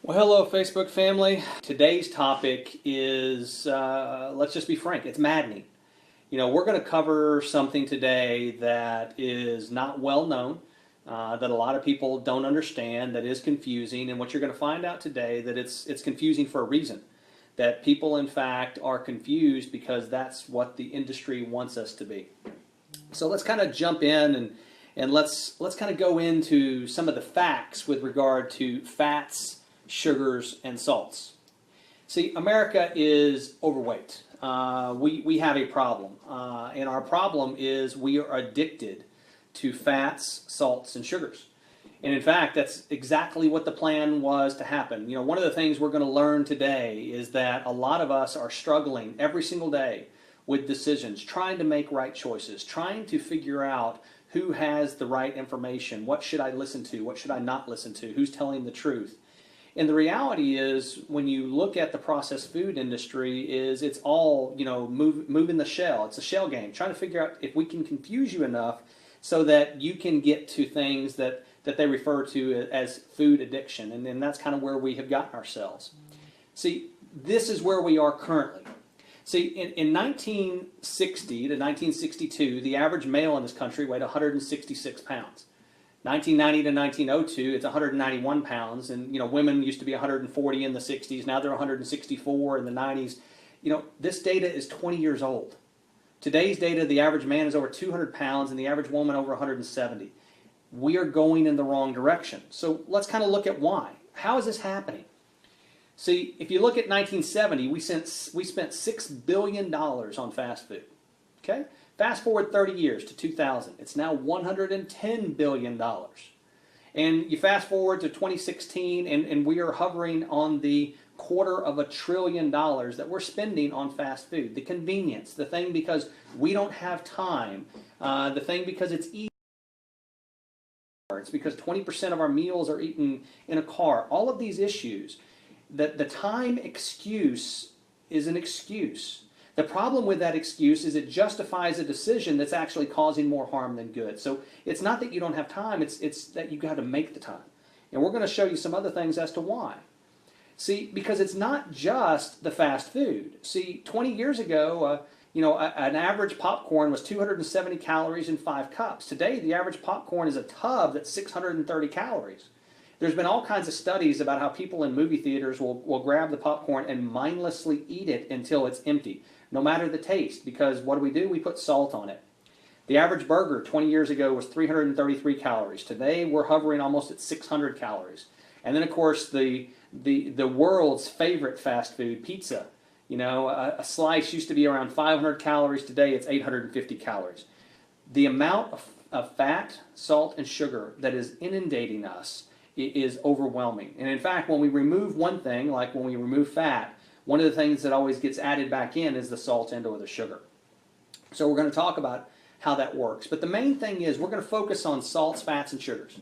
Well, hello, Facebook family. Today's topic is, let's just be frank, it's maddening. We're going to cover something today that is not well known, that a lot of people don't understand, that is confusing, and what you're going to find out today that it's confusing for a reason. That people, in fact, are confused because that's what the industry wants us to be. So let's kind of jump in and let's kind of go into some of the facts with regard to fats, sugars, and salts. See, America is overweight. We have a problem, and our problem is we are addicted to fats, salts, and sugars. And in fact, that's exactly what the plan was to happen. One of the things we're going to learn today is that a lot of us are struggling every single day with decisions, trying to make right choices, trying to figure out who has the right information, what should I listen to, what should I not listen to, who's telling the truth. And the reality is, when you look at the processed food industry, is it's all, moving the shell. It's a shell game, trying to figure out if we can confuse you enough so that you can get to things that they refer to as food addiction. And then that's kind of where we have gotten ourselves. See, this is where we are currently. See, in 1960 to 1962, the average male in this country weighed 166 pounds. 1990 to 1902, it's 191 pounds, and women used to be 140 in the 60s. Now they're 164 in the 90s. This data is 20 years old. Today's data, the average man is over 200 pounds, and the average woman over 170. We are going in the wrong direction. So let's kind of look at why. How is this happening? See, if you look at 1970, we spent $6 billion on fast food. Okay? Fast forward 30 years to 2000, it's now $110 billion. And you fast forward to 2016, and we are hovering on the $250 billion that we're spending on fast food. The convenience, the thing because we don't have time, the thing because it's easy. It's because 20% of our meals are eaten in a car. All of these issues, the time excuse is an excuse. The problem with that excuse is it justifies a decision that's actually causing more harm than good. So it's not that you don't have time, it's that you've got to make the time. And we're going to show you some other things as to why. See, because it's not just the fast food. See, 20 years ago, an average popcorn was 270 calories in 5 cups. Today, the average popcorn is a tub that's 630 calories. There's been all kinds of studies about how people in movie theaters will grab the popcorn and mindlessly eat it until it's empty, no matter the taste, because what do? We put salt on it. The average burger 20 years ago was 333 calories. Today, we're hovering almost at 600 calories. And then, of course, the world's favorite fast food, pizza. A slice used to be around 500 calories. Today, it's 850 calories. The amount of fat, salt, and sugar that is inundating us is overwhelming. And in fact, when we remove one thing, like when we remove fat, one of the things that always gets added back in is the salt and or the sugar. So we're going to talk about how that works. But the main thing is we're going to focus on salts, fats, and sugars.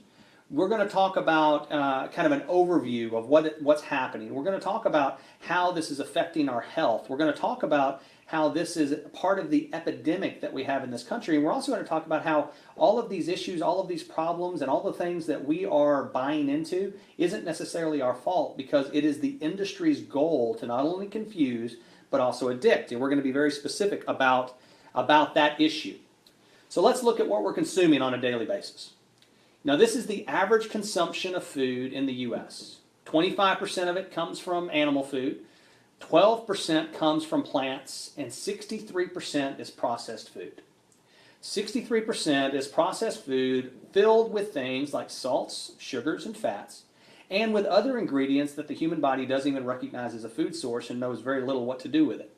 We're going to talk about kind of an overview of what's happening. We're going to talk about how this is affecting our health. We're going to talk about how this is part of the epidemic that we have in this country. And we're also going to talk about how all of these issues, all of these problems, and all the things that we are buying into isn't necessarily our fault, because it is the industry's goal to not only confuse, but also addict. And we're going to be very specific about that issue. So let's look at what we're consuming on a daily basis. Now, this is the average consumption of food in the U.S. 25% of it comes from animal food, 12% comes from plants, and 63% is processed food. 63% is processed food filled with things like salts, sugars, and fats, and with other ingredients that the human body doesn't even recognize as a food source and knows very little what to do with it.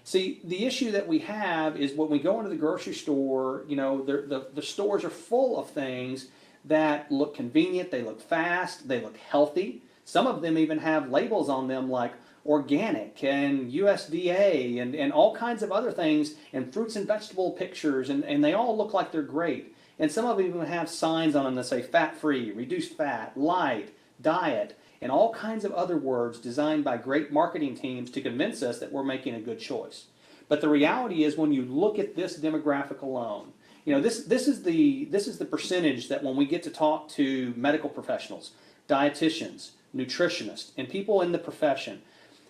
See, the issue that we have is when we go into the grocery store, the stores are full of things that look convenient, they look fast, they look healthy. Some of them even have labels on them like organic and USDA and all kinds of other things, and fruits and vegetable pictures, and they all look like they're great. And some of them even have signs on them that say fat-free, reduced fat, light, diet, and all kinds of other words designed by great marketing teams to convince us that we're making a good choice. But the reality is, when you look at this demographic alone, this is the percentage that when we get to talk to medical professionals, dietitians, nutritionists, and people in the profession.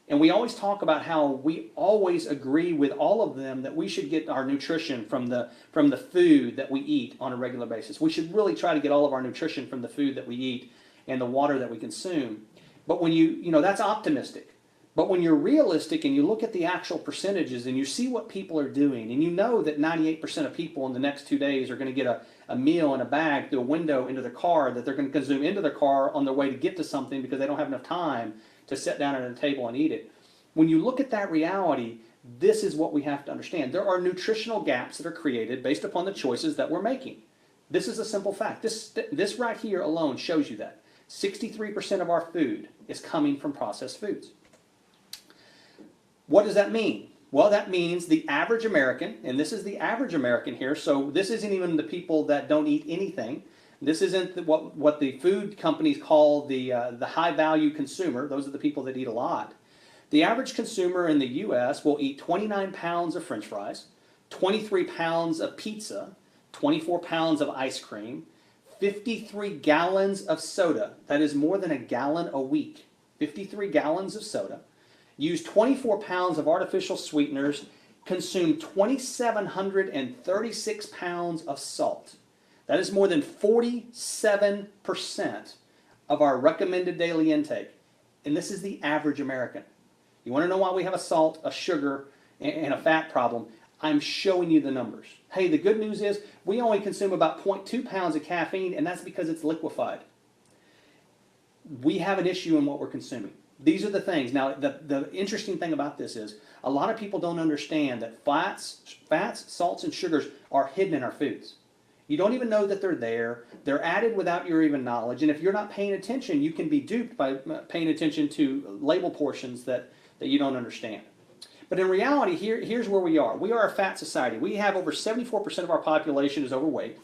And we always talk about how we always agree with all of them that we should get our nutrition from the food that we eat on a regular basis. We should really try to get all of our nutrition from the food that we eat and the water that we consume. But when that's optimistic. But when you're realistic and you look at the actual percentages and you see what people are doing, and you know that 98% of people in the next 2 days are going to get a meal in a bag through a window into their car that they're going to consume into their car on their way to get to something because they don't have enough time to sit down at a table and eat it. When you look at that reality, this is what we have to understand. There are nutritional gaps that are created based upon the choices that we're making. This is a simple fact. This right here alone shows you that. 63% of our food is coming from processed foods. What does that mean? Well, that means the average American, and this is the average American here, so this isn't even the people that don't eat anything. This isn't what the food companies call the high-value consumer. Those are the people that eat a lot. The average consumer in the U.S. will eat 29 pounds of French fries, 23 pounds of pizza, 24 pounds of ice cream, 53 gallons of soda. That is more than a gallon a week. 53 gallons of soda. Use 24 pounds of artificial sweeteners. Consume 2,736 pounds of salt. That is more than 47% of our recommended daily intake. And this is the average American. You want to know why we have a salt, a sugar, and a fat problem? I'm showing you the numbers. Hey, the good news is we only consume about 0.2 pounds of caffeine, and that's because it's liquefied. We have an issue in what we're consuming. These are the things. Now, the interesting thing about this is a lot of people don't understand that fats, salts, and sugars are hidden in our foods. You don't even know that they're there. They're added without your even knowledge. And if you're not paying attention, you can be duped by paying attention to label portions that you don't understand. But in reality, here's where we are. We are a fat society. We have over 74% of our population is overweight.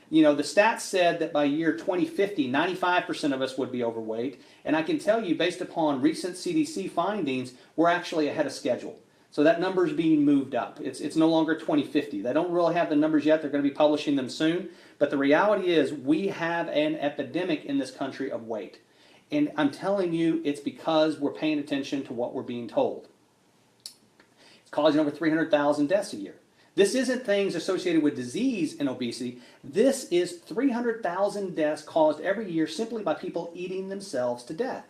The stats said that by year 2050, 95% of us would be overweight. And I can tell you, based upon recent CDC findings, we're actually ahead of schedule. So that number is being moved up. It's no longer 2050. They don't really have the numbers yet. They're going to be publishing them soon. But the reality is we have an epidemic in this country of weight. And I'm telling you, it's because we're paying attention to what we're being told. It's causing over 300,000 deaths a year. This isn't things associated with disease and obesity. This is 300,000 deaths caused every year simply by people eating themselves to death.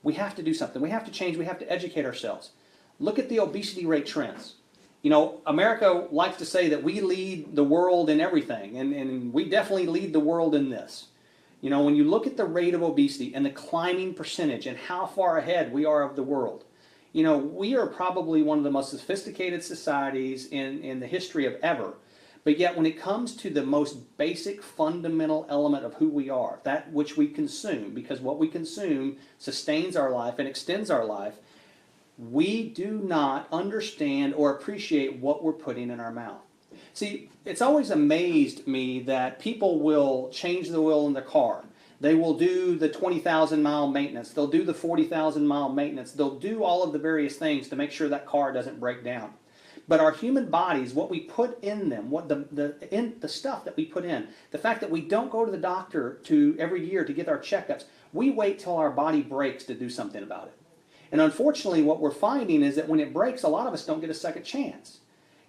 We have to do something. We have to change. We have to educate ourselves. Look at the obesity rate trends. America likes to say that we lead the world in everything, and we definitely lead the world in this. When you look at the rate of obesity and the climbing percentage and how far ahead we are of the world, we are probably one of the most sophisticated societies in the history of ever. But yet when it comes to the most basic fundamental element of who we are, that which we consume, because what we consume sustains our life and extends our life, we do not understand or appreciate what we're putting in our mouth. See, it's always amazed me that people will change the oil in their car. They will do the 20,000-mile maintenance. They'll do the 40,000-mile maintenance. They'll do all of the various things to make sure that car doesn't break down. But our human bodies, what we put in them, what the stuff that we put in, the fact that we don't go to the doctor every year to get our checkups, we wait till our body breaks to do something about it. And unfortunately, what we're finding is that when it breaks, a lot of us don't get a second chance.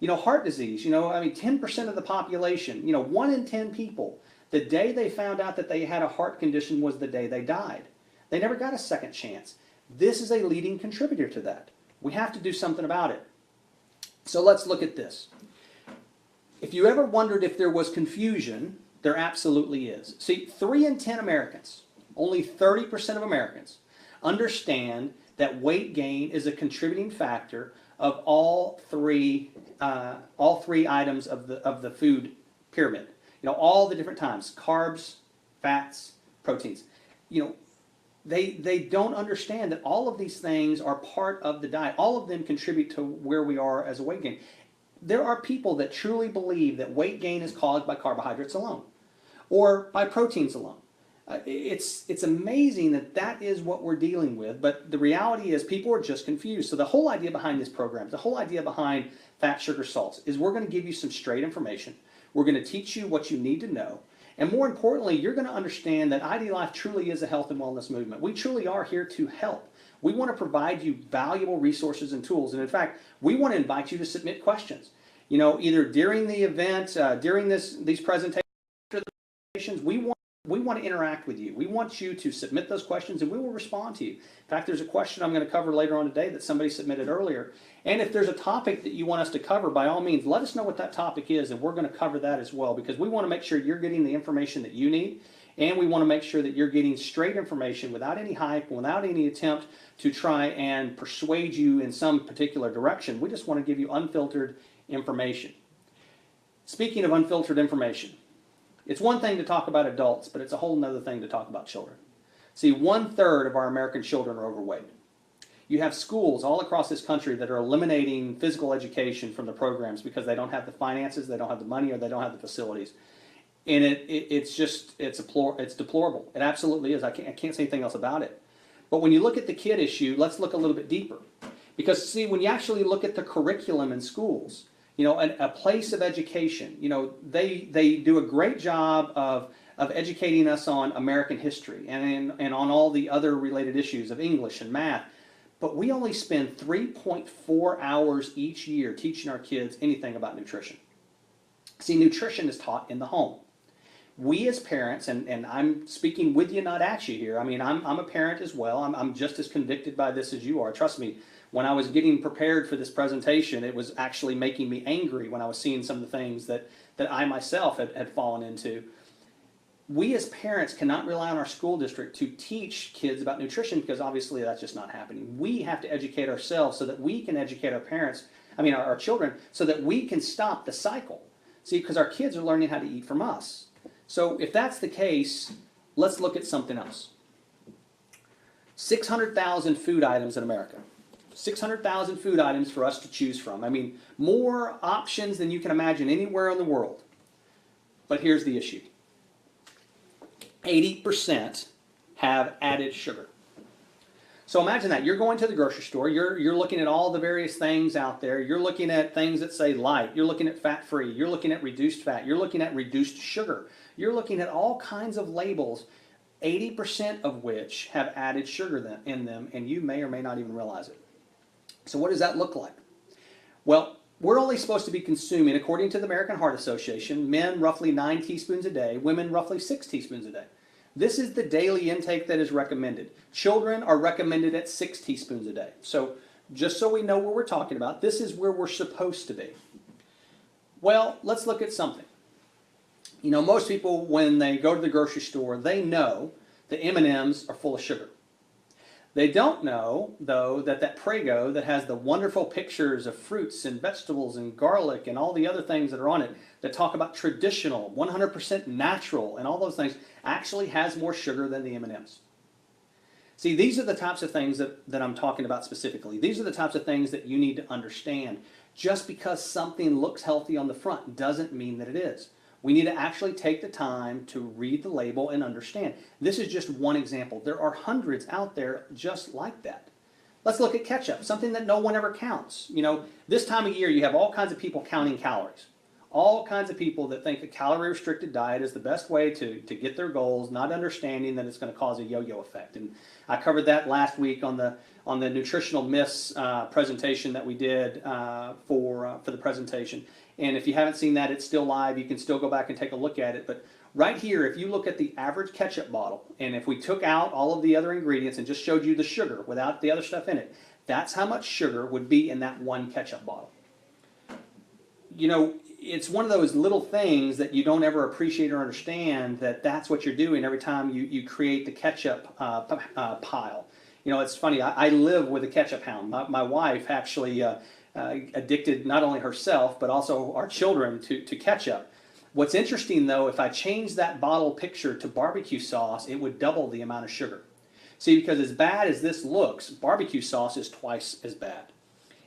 Heart disease, 10% of the population, 1 in 10 people, the day they found out that they had a heart condition was the day they died. They never got a second chance. This is a leading contributor to that. We have to do something about it. So let's look at this. If you ever wondered if there was confusion, there absolutely is. See, 3 in 10 Americans, only 30% of Americans, understand that weight gain is a contributing factor of all three items of the food pyramid. All the different times: carbs, fats, proteins. They don't understand that all of these things are part of the diet. All of them contribute to where we are as a weight gain. There are people that truly believe that weight gain is caused by carbohydrates alone or by proteins alone. It's amazing that is what we're dealing with, but the reality is people are just confused. So the whole idea behind this program, the whole idea behind fat, sugar, salts, is we're going to give you some straight information. We're going to teach you what you need to know, And more importantly, you're going to understand that ID Life truly is a health and wellness movement. We truly are here to help. We want to provide you valuable resources and tools. And in fact, we want to invite you to submit questions. You know, either during the event, during these presentations, we want to interact with you. We want you to submit those questions and we will respond to you. In fact, there's a question I'm going to cover later on today that somebody submitted earlier. And if there's a topic that you want us to cover, by all means, let us know what that topic is and we're going to cover that as well, because we want to make sure you're getting the information that you need, and we want to make sure that you're getting straight information without any hype, without any attempt to try and persuade you in some particular direction. We just want to give you unfiltered information. Speaking of unfiltered information, it's one thing to talk about adults, but it's a whole other thing to talk about children. See, 1/3 of our American children are overweight. You have schools all across this country that are eliminating physical education from the programs because they don't have the finances, they don't have the money, or they don't have the facilities. And it's deplorable. It absolutely is. I can't say anything else about it. But when you look at the kid issue, let's look a little bit deeper. Because see, when you actually look at the curriculum in schools, you know, a place of education, you know, they do a great job of educating us on American history and on all the other related issues of English and math. But we only spend 3.4 hours each year teaching our kids anything about nutrition. See, nutrition is taught in the home. We as parents, and I'm speaking with you, not at you here. I mean, I'm a parent as well. I'm just as convicted by this as you are. Trust me, when I was getting prepared for this presentation, it was actually making me angry when I was seeing some of the things that I myself had fallen into. We as parents cannot rely on our school district to teach kids about nutrition, because obviously that's just not happening. We have to educate ourselves so that we can educate our children, so that we can stop the cycle. See, because our kids are learning how to eat from us. So if that's the case, let's look at something else. 600,000 food items in America. 600,000 food items for us to choose from. I mean, more options than you can imagine anywhere in the world. But here's the issue. 80% have added sugar. So imagine that. You're going to the grocery store. You're looking at all the various things out there. You're looking at things that say light. You're looking at fat-free. You're looking at reduced fat. You're looking at reduced sugar. You're looking at all kinds of labels, 80% of which have added sugar in them, and you may or may not even realize it. So what does that look like? Well, we're only supposed to be consuming, according to the American Heart Association, men roughly 9 teaspoons a day, women roughly 6 teaspoons a day. This is the daily intake that is recommended. Children are recommended at 6 teaspoons a day. So just so we know what we're talking about, this is where we're supposed to be. Well, let's look at something. You know, most people, when they go to the grocery store, they know that M&Ms are full of sugar. They don't know, though, that Prego that has the wonderful pictures of fruits and vegetables and garlic and all the other things that are on it that talk about traditional, 100% natural, and all those things, actually has more sugar than the M&Ms. See, these are the types of things that I'm talking about specifically. These are the types of things that you need to understand. Just because something looks healthy on the front doesn't mean that it is. We need to actually take the time to read the label and understand. This is just one example. There are hundreds out there just like that. Let's look at ketchup, something that no one ever counts. You know, this time of year you have all kinds of people counting calories. All kinds of people that think a calorie-restricted diet is the best way to get their goals, not understanding that it's going to cause a yo-yo effect. And I covered that last week on the nutritional myths presentation that we did for the presentation. And if you haven't seen that, it's still live. You can still go back and take a look at it. But right here, if you look at the average ketchup bottle, and if we took out all of the other ingredients and just showed you the sugar without the other stuff in it, that's how much sugar would be in that one ketchup bottle. You know, it's one of those little things that you don't ever appreciate or understand, that's what you're doing every time you create the ketchup pile. You know, it's funny. I live with a ketchup hound. My wife actually addicted not only herself but also our children to ketchup. What's interesting though, if I change that bottle picture to barbecue sauce, it would double the amount of sugar. See, because as bad as this looks, barbecue sauce is twice as bad.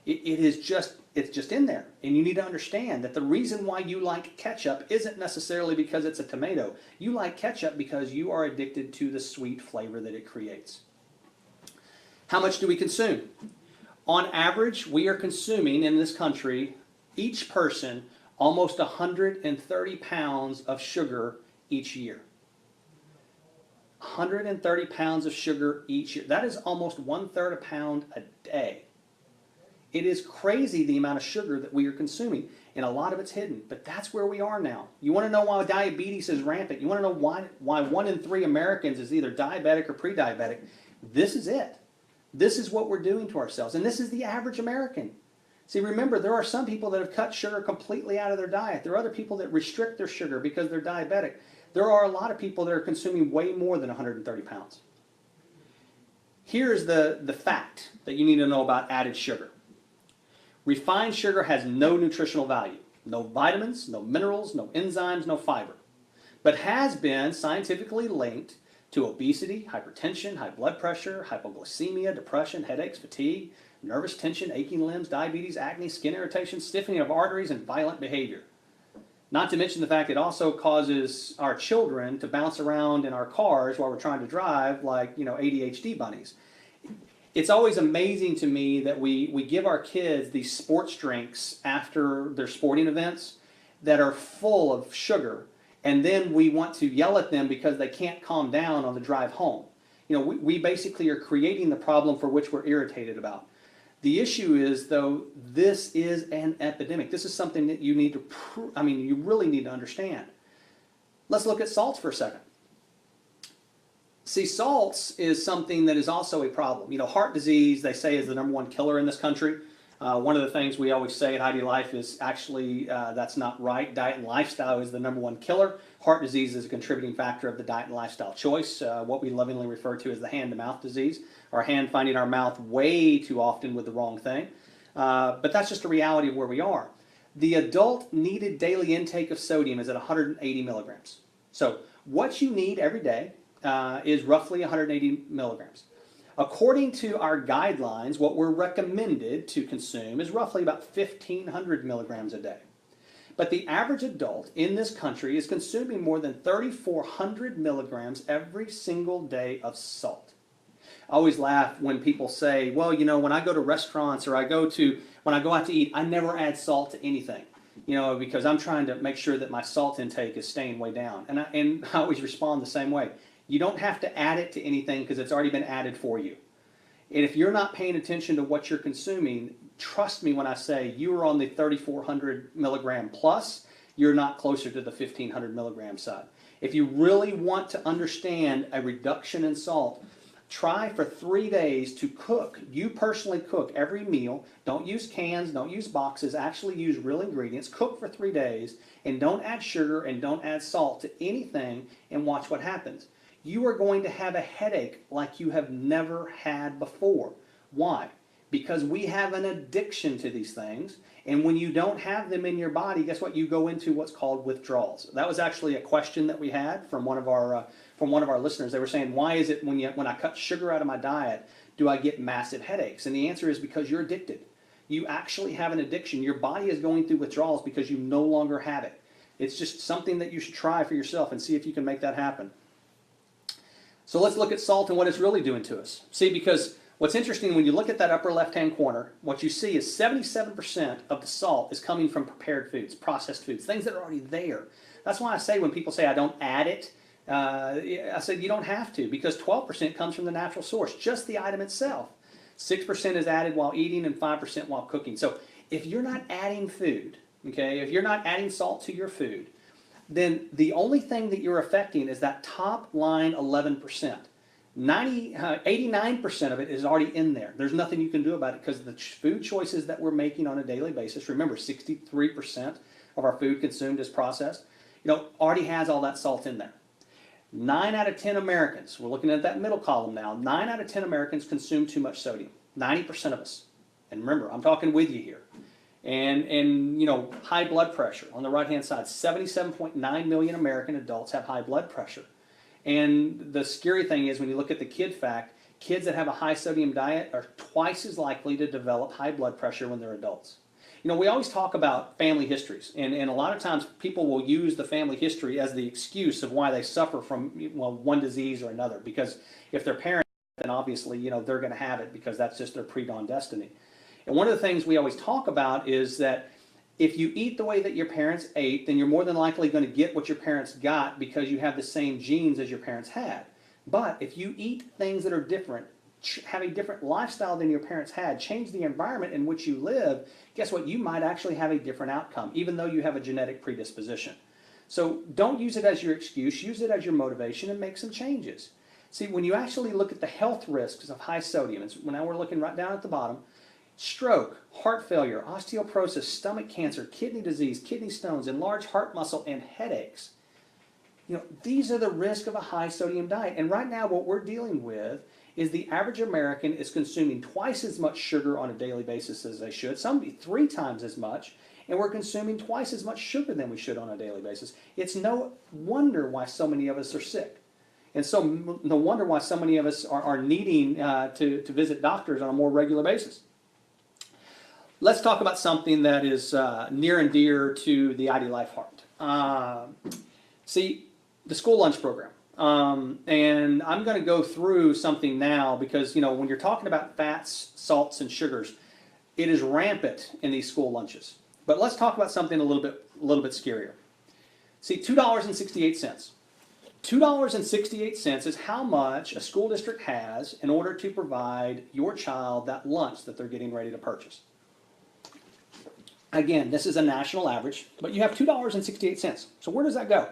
It's just in there. And you need to understand that the reason why you like ketchup isn't necessarily because it's a tomato. You like ketchup because you are addicted to the sweet flavor that it creates. How much do we consume? On average, we are consuming in this country, each person, almost 130 pounds of sugar each year. 130 pounds of sugar each year. That is almost 1/3 a pound a day. It is crazy the amount of sugar that we are consuming, and a lot of it's hidden, but that's where we are now. You want to know why diabetes is rampant? You want to know why 1 in 3 Americans is either diabetic or pre-diabetic? This is it. This is what we're doing to ourselves, and this is the average American. See, remember, there are some people that have cut sugar completely out of their diet. There are other people that restrict their sugar because they're diabetic. There are a lot of people that are consuming way more than 130 pounds. Here's the fact that you need to know about added sugar. Refined sugar has no nutritional value. No vitamins, no minerals, no enzymes, no fiber. But has been scientifically linked to obesity, hypertension, high blood pressure, hypoglycemia, depression, headaches, fatigue, nervous tension, aching limbs, diabetes, acne, skin irritation, stiffening of arteries, and violent behavior. Not to mention the fact it also causes our children to bounce around in our cars while we're trying to drive like, ADHD bunnies. It's always amazing to me that we give our kids these sports drinks after their sporting events that are full of sugar, and then we want to yell at them because they can't calm down on the drive home. We basically are creating the problem for which we're irritated about. The issue is, though, this is an epidemic. This is something that you need to, you really need to understand. Let's look at salts for a second. See, salts is something that is also a problem. Heart disease, they say, is the #1 killer in this country. One of the things we always say at Heidi Life is actually that's not right. Diet and lifestyle is the #1 killer. Heart disease is a contributing factor of the diet and lifestyle choice, what we lovingly refer to as the hand-to-mouth disease, our hand finding our mouth way too often with the wrong thing. But that's just a reality of where we are. The adult needed daily intake of sodium is at 180 milligrams. So what you need every day is roughly 180 milligrams. According to our guidelines, what we're recommended to consume is roughly about 1,500 milligrams a day. But the average adult in this country is consuming more than 3,400 milligrams every single day of salt. I always laugh when people say, well, when I go to restaurants or when I go out to eat, I never add salt to anything, because I'm trying to make sure that my salt intake is staying way down. And I always respond the same way. You don't have to add it to anything because it's already been added for you. And if you're not paying attention to what you're consuming, trust me when I say you are on the 3,400 milligram plus, you're not closer to the 1,500 milligram side. If you really want to understand a reduction in salt, try for 3 days to cook. You personally cook every meal. Don't use cans, don't use boxes, actually use real ingredients. Cook for 3 days and don't add sugar and don't add salt to anything and watch what happens. You are going to have a headache like you have never had before. Why? Because we have an addiction to these things, and when you don't have them in your body, guess what? You go into what's called withdrawals. That was actually a question that we had from one of our listeners. They were saying, why is it when I cut sugar out of my diet, do I get massive headaches? And the answer is because you're addicted. You actually have an addiction. Your body is going through withdrawals because you no longer have it. It's just something that you should try for yourself and see if you can make that happen. So let's look at salt and what it's really doing to us. See, because what's interesting, when you look at that upper left-hand corner, what you see is 77% of the salt is coming from prepared foods, processed foods, things that are already there. That's why I say when people say I don't add it, I said you don't have to, because 12% comes from the natural source, just the item itself. 6% is added while eating and 5% while cooking. So if you're not adding food, okay, if you're not adding salt to your food, then the only thing that you're affecting is that top line 11%. 89% of it is already in there. There's nothing you can do about it because the food choices that we're making on a daily basis, remember 63% of our food consumed is processed, already has all that salt in there. 9 out of 10 Americans, we're looking at that middle column now, 9 out of 10 Americans consume too much sodium. 90% of us. And remember, I'm talking with you here. And high blood pressure. On the right-hand side, 77.9 million American adults have high blood pressure. And the scary thing is when you look at the kid fact, kids that have a high sodium diet are twice as likely to develop high blood pressure when they're adults. We always talk about family histories, and a lot of times people will use the family history as the excuse of why they suffer from one disease or another, because if they're parents, then obviously they're going to have it because that's just their pre-dawn destiny. And one of the things we always talk about is that If you eat the way that your parents ate, then you're more than likely going to get what your parents got because you have the same genes as your parents had. But if you eat things that are different, have a different lifestyle than your parents had, change the environment in which you live, guess what? You might actually have a different outcome, even though you have a genetic predisposition. So don't use it as your excuse, use it as your motivation and make some changes. See, when you actually look at the health risks of high sodium, and now we're looking right down at the bottom, stroke, heart failure, osteoporosis, stomach cancer, kidney disease, kidney stones, enlarged heart muscle, and headaches. These are the risks of a high sodium diet. And right now what we're dealing with is the average American is consuming twice as much sugar on a daily basis as they should, some 3 times as much, and we're consuming twice as much sugar than we should on a daily basis. It's no wonder why so many of us are sick. And so no wonder why so many of us are needing to visit doctors on a more regular basis. Let's talk about something that is near and dear to the IDLife heart. See, the school lunch program. And I'm going to go through something now because, when you're talking about fats, salts, and sugars, it is rampant in these school lunches. But let's talk about something a little bit scarier. See, $2.68. $2.68 is how much a school district has in order to provide your child that lunch that they're getting ready to purchase. Again, this is a national average, but you have $2.68. So where does that go?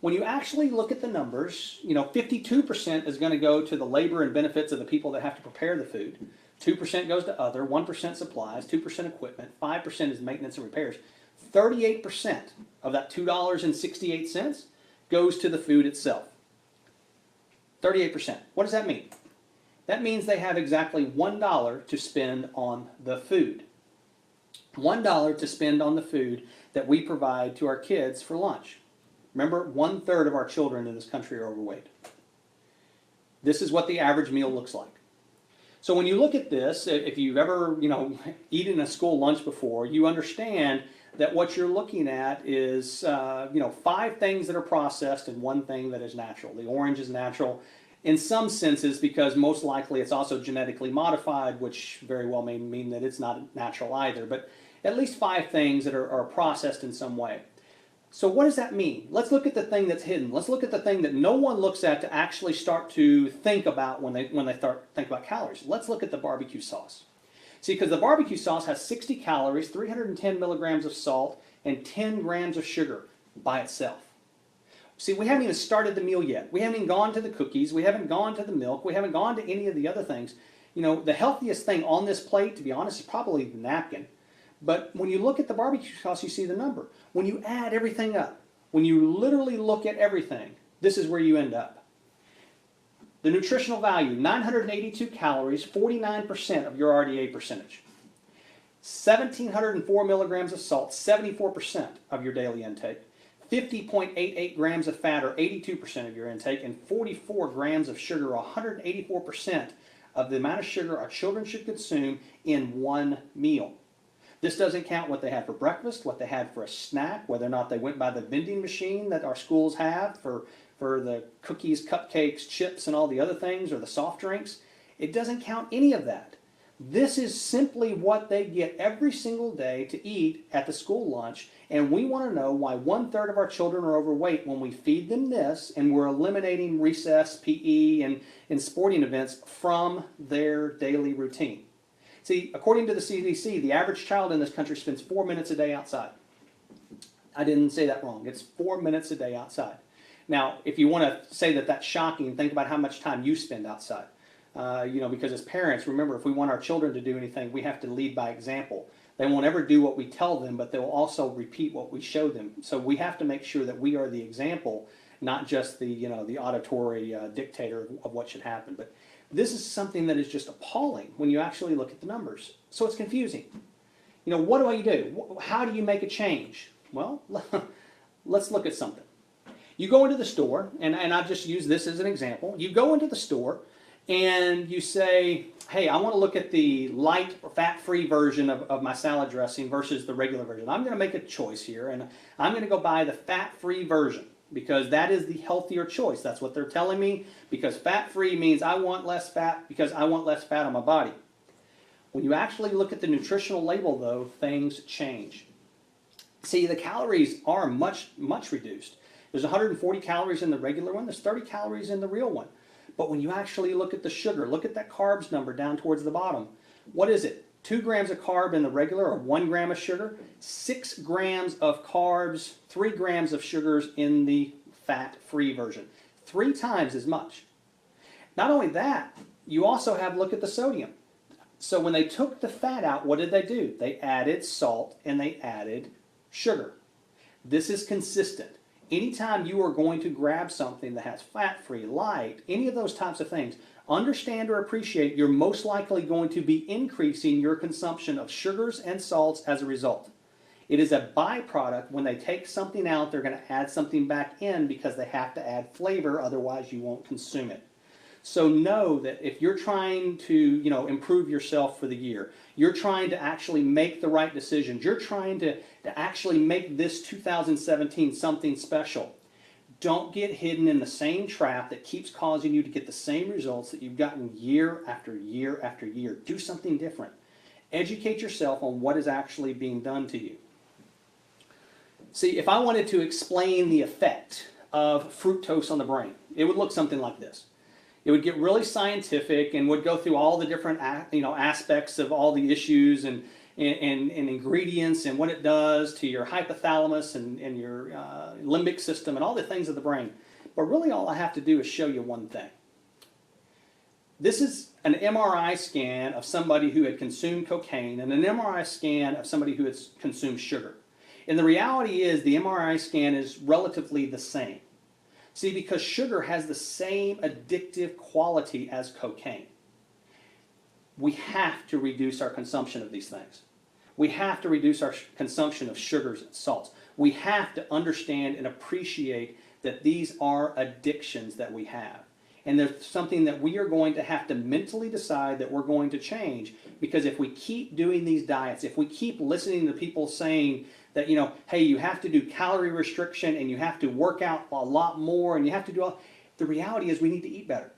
When you actually look at the numbers, 52% is going to go to the labor and benefits of the people that have to prepare the food. 2% goes to other, 1% supplies, 2% equipment, 5% is maintenance and repairs. 38% of that $2.68 goes to the food itself. 38%. What does that mean? That means they have exactly $1 to spend on the food. $1 to spend on the food that we provide to our kids for lunch. Remember, 1/3 of our children in this country are overweight. This is what the average meal looks like. So when you look at this, if you've ever, eaten a school lunch before, you understand that what you're looking at is, 5 things that are processed and 1 thing that is natural. The orange is natural in some senses because most likely it's also genetically modified, which very well may mean that it's not natural either. But at least 5 things that are processed in some way. So what does that mean? Let's look at the thing that's hidden. Let's look at the thing that no one looks at to actually start to think about when they start think about calories. Let's look at the barbecue sauce. See, because the barbecue sauce has 60 calories, 310 milligrams of salt, and 10 grams of sugar by itself. See, we haven't even started the meal yet. We haven't even gone to the cookies. We haven't gone to the milk. We haven't gone to any of the other things. The healthiest thing on this plate, to be honest, is probably the napkin. But when you look at the barbecue sauce, you see the number. When you add everything up, when you literally look at everything, this is where you end up. The nutritional value, 982 calories, 49% of your RDA percentage. 1,704 milligrams of salt, 74% of your daily intake. 50.88 grams of fat, or 82% of your intake, and 44 grams of sugar, 184% of the amount of sugar our children should consume in one meal. This doesn't count what they had for breakfast, what they had for a snack, whether or not they went by the vending machine that our schools have for the cookies, cupcakes, chips, and all the other things, or the soft drinks. It doesn't count any of that. This is simply what they get every single day to eat at the school lunch, and we want to know why 1/3 of our children are overweight when we feed them this, and we're eliminating recess, PE, and sporting events from their daily routine. See, according to the CDC, the average child in this country spends 4 minutes a day outside. I didn't say that wrong. It's 4 minutes a day outside. Now, if you want to say that that's shocking, think about how much time you spend outside. Because as parents, remember, if we want our children to do anything, we have to lead by example. They won't ever do what we tell them, but they'll also repeat what we show them. So we have to make sure that we are the example, not just the auditory dictator of what should happen. But this is something that is just appalling when you actually look at the numbers. So it's confusing. What do I do? How do you make a change? Well, let's look at something. You go into the store, and I've just used this as an example. You go into the store, and you say, hey, I want to look at the light or fat-free version of my salad dressing versus the regular version. I'm going to make a choice here, and I'm going to go buy the fat-free version because that is the healthier choice. That's what they're telling me, because fat-free means I want less fat because I want less fat on my body. When you actually look at the nutritional label, though, things change. See, the calories are much reduced. There's 140 calories in the regular one, there's 30 calories in the real one. But when you actually look at the sugar, look at that carbs number down towards the bottom. What is it? 2 grams of carb in the regular, or 1 gram of sugar, 6 grams of carbs, 3 grams of sugars in the fat-free version. 3 times as much. Not only that, you also have, look at the sodium. So when they took the fat out, what did they do? They added salt and they added sugar. This is consistent. Anytime you are going to grab something that has fat-free, light, any of those types of things, understand or appreciate you're most likely going to be increasing your consumption of sugars and salts as a result. It is a byproduct. When they take something out, they're going to add something back in because they have to add flavor, otherwise you won't consume it. So know that if you're trying to, improve yourself for the year, you're trying to actually make the right decisions, you're trying to actually make this 2017 something special, don't get hidden in the same trap that keeps causing you to get the same results that you've gotten year after year after year. Do something different. Educate yourself on what is actually being done to you. See, if I wanted to explain the effect of fructose on the brain, it would look something like this. It would get really scientific and would go through all the different aspects of all the issues and ingredients and what it does to your hypothalamus and your limbic system and all the things of the brain. But really all I have to do is show you one thing. This is an MRI scan of somebody who had consumed cocaine and an MRI scan of somebody who has consumed sugar. And the reality is the MRI scan is relatively the same. See, because sugar has the same addictive quality as cocaine. We have to reduce our consumption of these things. We have to reduce our consumption of sugars and salts. We have to understand and appreciate that these are addictions that we have. And there's something that we are going to have to mentally decide that we're going to change, because if we keep doing these diets, if we keep listening to people saying that, hey, you have to do calorie restriction and you have to work out a lot more and you have to do all, the reality is we need to eat better.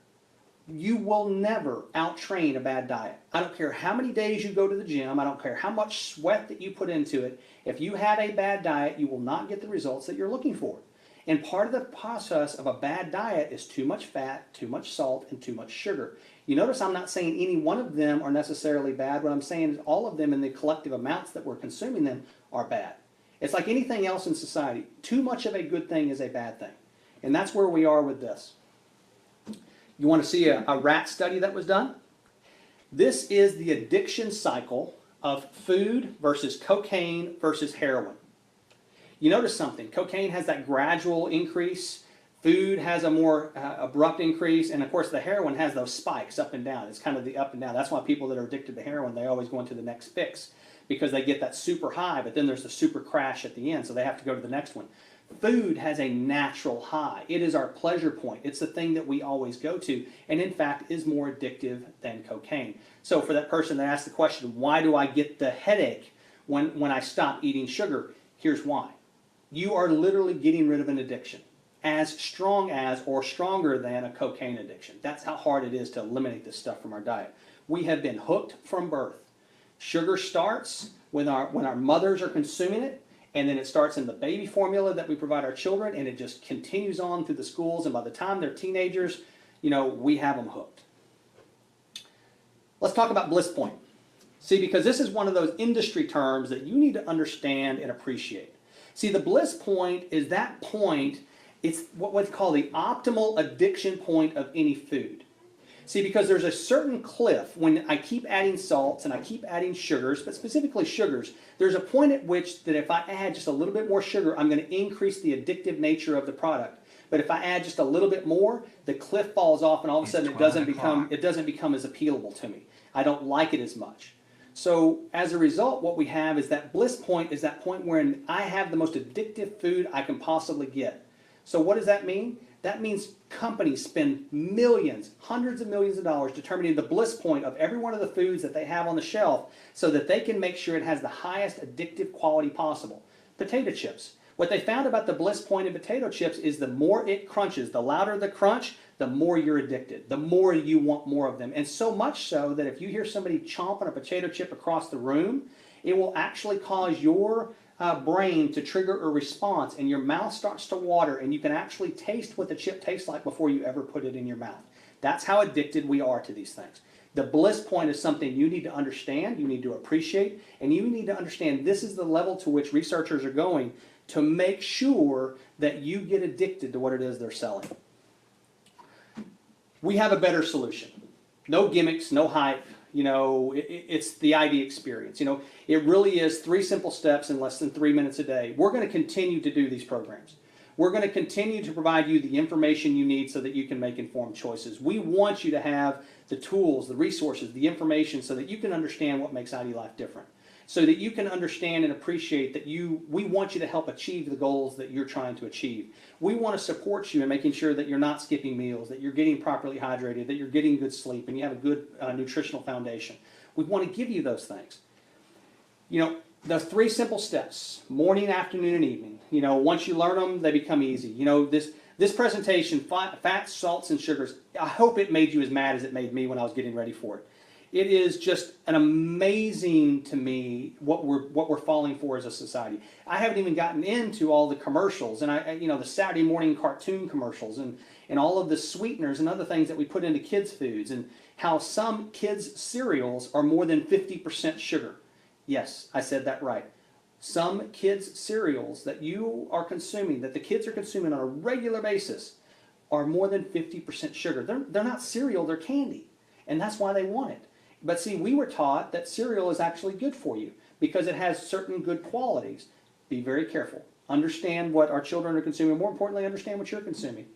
You will never out-train a bad diet. I don't care how many days you go to the gym, I don't care how much sweat that you put into it. If you have a bad diet, you will not get the results that you're looking for. And part of the process of a bad diet is too much fat, too much salt, and too much sugar. You notice I'm not saying any one of them are necessarily bad. What I'm saying is all of them in the collective amounts that we're consuming them are bad. It's like anything else in society. Too much of a good thing is a bad thing. And that's where we are with this. You want to see a rat study that was done? This is the addiction cycle of food versus cocaine versus heroin. You notice something. Cocaine has that gradual increase. Food has a more abrupt increase. And of course the heroin has those spikes up and down. It's kind of the up and down. That's why people that are addicted to heroin, they always go into the next fix, because they get that super high, but then there's the super crash at the end, so they have to go to the next one. Food has a natural high. It is our pleasure point. It's the thing that we always go to, and in fact is more addictive than cocaine. So for that person that asked the question, why do I get the headache when I stop eating sugar? Here's why. You are literally getting rid of an addiction as strong as or stronger than a cocaine addiction. That's how hard it is to eliminate this stuff from our diet. We have been hooked from birth. Sugar starts when our mothers are consuming it, and then it starts in the baby formula that we provide our children, and it just continues on through the schools, and by the time they're teenagers, we have them hooked. Let's talk about bliss point. See, because this is one of those industry terms that you need to understand and appreciate. See, the bliss point is that point, it's what's called the optimal addiction point of any food. See, because there's a certain cliff when I keep adding salts and I keep adding sugars, but specifically sugars, there's a point at which that if I add just a little bit more sugar, I'm going to increase the addictive nature of the product. But if I add just a little bit more, the cliff falls off and all of a sudden it doesn't become as appealable to me. I don't like it as much. So as a result, what we have is that bliss point is that point where I have the most addictive food I can possibly get. So what does that mean? That means companies spend millions, hundreds of millions of dollars determining the bliss point of every one of the foods that they have on the shelf so that they can make sure it has the highest addictive quality possible. Potato chips. What they found about the bliss point in potato chips is the more it crunches, the louder the crunch, the more you're addicted, the more you want more of them. And so much so that if you hear somebody chomping a potato chip across the room, it will actually cause your brain to trigger a response, and your mouth starts to water, and you can actually taste what the chip tastes like before you ever put it in your mouth. That's how addicted we are to these things. The bliss point is something you need to understand, you need to appreciate, and you need to understand this is the level to which researchers are going to make sure that you get addicted to what it is they're selling. We have a better solution. No gimmicks, no hype. It's the ID experience. It really is 3 simple steps in less than 3 minutes a day. We're going to continue to do these programs. We're going to continue to provide you the information you need so that you can make informed choices. We want you to have the tools, the resources, the information so that you can understand what makes ID Life different. So that you can understand and appreciate that we want you to help achieve the goals that you're trying to achieve. We want to support you in making sure that you're not skipping meals, that you're getting properly hydrated, that you're getting good sleep, and you have a good nutritional foundation. We want to give you those things. The 3 simple steps, morning, afternoon, and evening. Once you learn them, they become easy. This presentation, fats, salts, and sugars, I hope it made you as mad as it made me when I was getting ready for it. It is just an amazing to me what we're falling for as a society. I haven't even gotten into all the commercials and the Saturday morning cartoon commercials and all of the sweeteners and other things that we put into kids' foods, and how some kids' cereals are more than 50% sugar. Yes, I said that right. Some kids' cereals that you are consuming, that the kids are consuming on a regular basis, are more than 50% sugar. They're not cereal, they're candy. And that's why they want it. But see, we were taught that cereal is actually good for you because it has certain good qualities. Be very careful. Understand what our children are consuming. More importantly, understand what you're consuming.